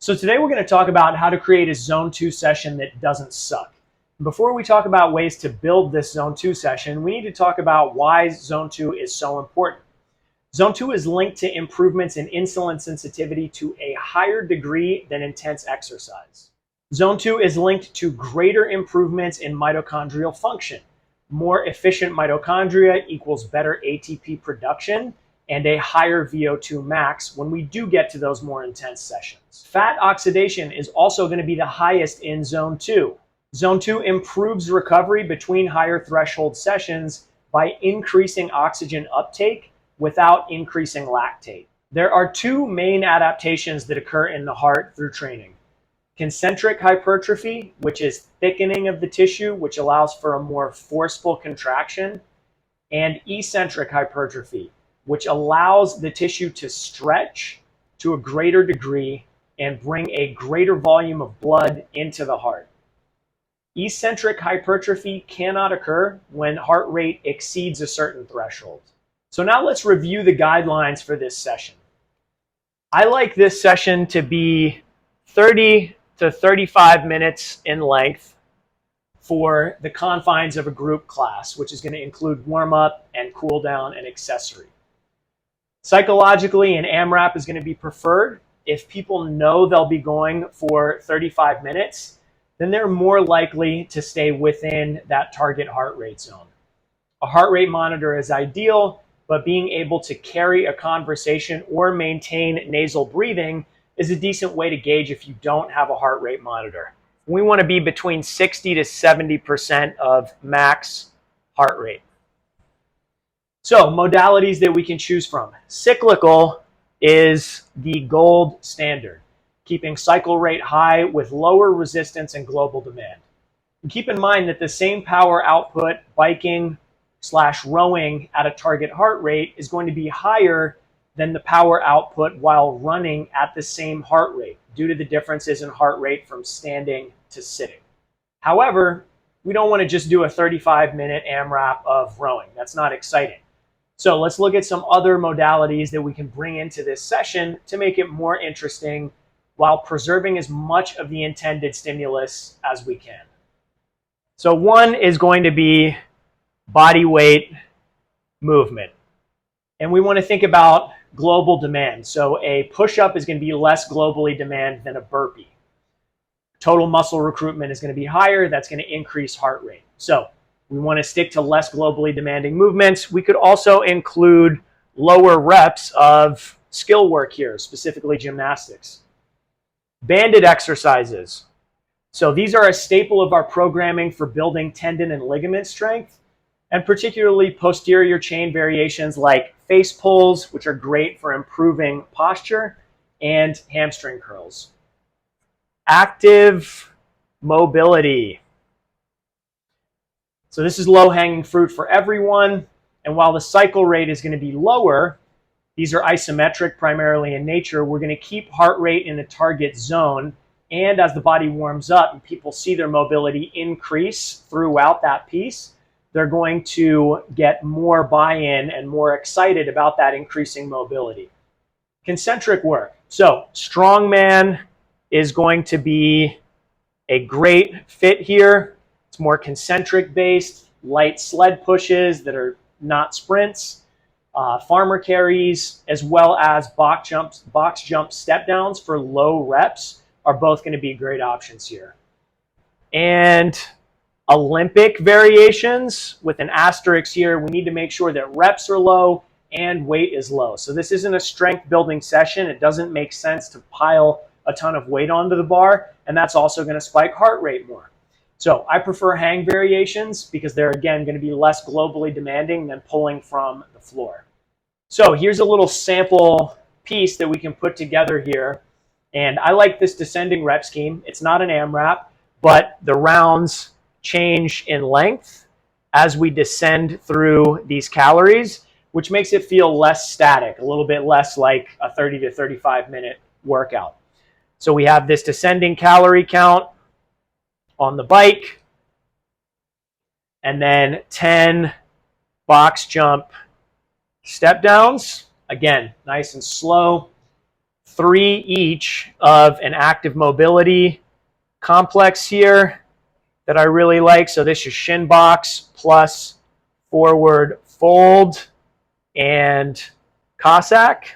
So today we're going to talk about how to create a Zone 2 session that doesn't suck. Before we talk about ways to build this Zone 2 session, we need to talk about why Zone 2 is so important. Zone 2 is linked to improvements in insulin sensitivity to a higher degree than intense exercise. Zone 2 is linked to greater improvements in mitochondrial function. More efficient mitochondria equals better ATP production and a higher VO2 max when we do get to those more intense sessions. Fat oxidation is also going to be the highest in Zone 2. Zone 2 improves recovery between higher threshold sessions by increasing oxygen uptake without increasing lactate. There are two main adaptations that occur in the heart through training. Concentric hypertrophy, which is thickening of the tissue, which allows for a more forceful contraction, and eccentric hypertrophy, which allows the tissue to stretch to a greater degree and bring a greater volume of blood into the heart. Eccentric hypertrophy cannot occur when heart rate exceeds a certain threshold. So now let's review the guidelines for this session. I like this session to be 30 to 35 minutes in length for the confines of a group class, which is going to include warm-up and cool-down and accessory. Psychologically, an AMRAP is going to be preferred. If people know they'll be going for 35 minutes, then they're more likely to stay within that target heart rate zone. A heart rate monitor is ideal, but being able to carry a conversation or maintain nasal breathing is a decent way to gauge if you don't have a heart rate monitor. We want to be between 60 to 70% of max heart rate. So modalities that we can choose from. Cyclical is the gold standard, keeping cycle rate high with lower resistance and global demand. And keep in mind that the same power output biking/rowing at a target heart rate is going to be higher than the power output while running at the same heart rate due to the differences in heart rate from standing to sitting. However, we don't want to just do a 35-minute AMRAP of rowing. That's not exciting. So let's look at some other modalities that we can bring into this session to make it more interesting while preserving as much of the intended stimulus as we can. So one is going to be body weight movement. And we want to think about global demand. So a push-up is going to be less globally demand than a burpee. Total muscle recruitment is going to be higher. That's going to increase heart rate. So we want to stick to less globally demanding movements. We could also include lower reps of skill work here, specifically gymnastics. Banded exercises. So these are a staple of our programming for building tendon and ligament strength, and particularly posterior chain variations like face pulls, which are great for improving posture, and hamstring curls. Active mobility. So this is low-hanging fruit for everyone, and while the cycle rate is going to be lower, these are isometric primarily in nature, we're going to keep heart rate in the target zone, and as the body warms up and people see their mobility increase throughout that piece, they're going to get more buy-in and more excited about that increasing mobility. Concentric work. So strongman is going to be a great fit here. It's more concentric based, light sled pushes that are not sprints, farmer carries, as well as box jump step downs for low reps are both going to be great options here. And Olympic variations with an asterisk here, we need to make sure that reps are low and weight is low. So this isn't a strength building session. It doesn't make sense to pile a ton of weight onto the bar, and that's also going to spike heart rate more. So I prefer hang variations because they're, again, going to be less globally demanding than pulling from the floor. So here's a little sample piece that we can put together here. And I like this descending rep scheme. It's not an AMRAP, but the rounds change in length as we descend through these calories, which makes it feel less static, a little bit less like a 30 to 35 minute workout. So we have this descending calorie count on the bike, and then 10 box jump step downs. Again, nice and slow. 3 each of an active mobility complex here that I really like. So this is shin box plus forward fold and Cossack.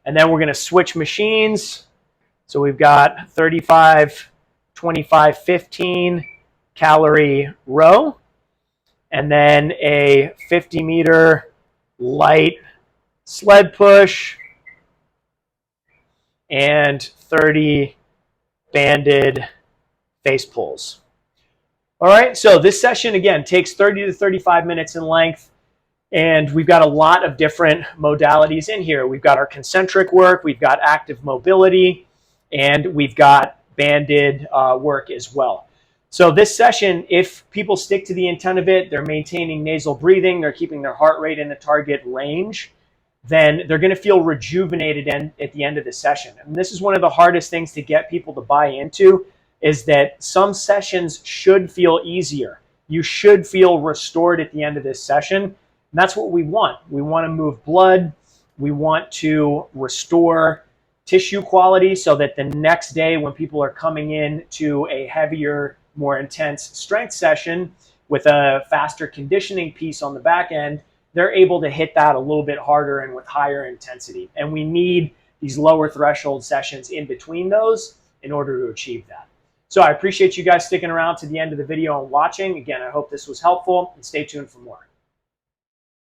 And then we're going to switch machines. So we've got 35, 25, 15 calorie row, and then a 50-meter light sled push, and 30 banded face pulls. All right, so this session, again, takes 30 to 35 minutes in length, and we've got a lot of different modalities in here. We've got our concentric work, we've got active mobility, and we've got banded work as well. So this session, if people stick to the intent of it, they're maintaining nasal breathing, they're keeping their heart rate in the target range, then they're going to feel rejuvenated at the end of the session. And this is one of the hardest things to get people to buy into, is that some sessions should feel easier. You should feel restored at the end of this session. And that's what we want. We want to move blood. We want to restore tissue quality so that the next day when people are coming in to a heavier, more intense strength session with a faster conditioning piece on the back end, they're able to hit that a little bit harder and with higher intensity. And we need these lower threshold sessions in between those in order to achieve that. So I appreciate you guys sticking around to the end of the video and watching. Again, I hope this was helpful, and stay tuned for more.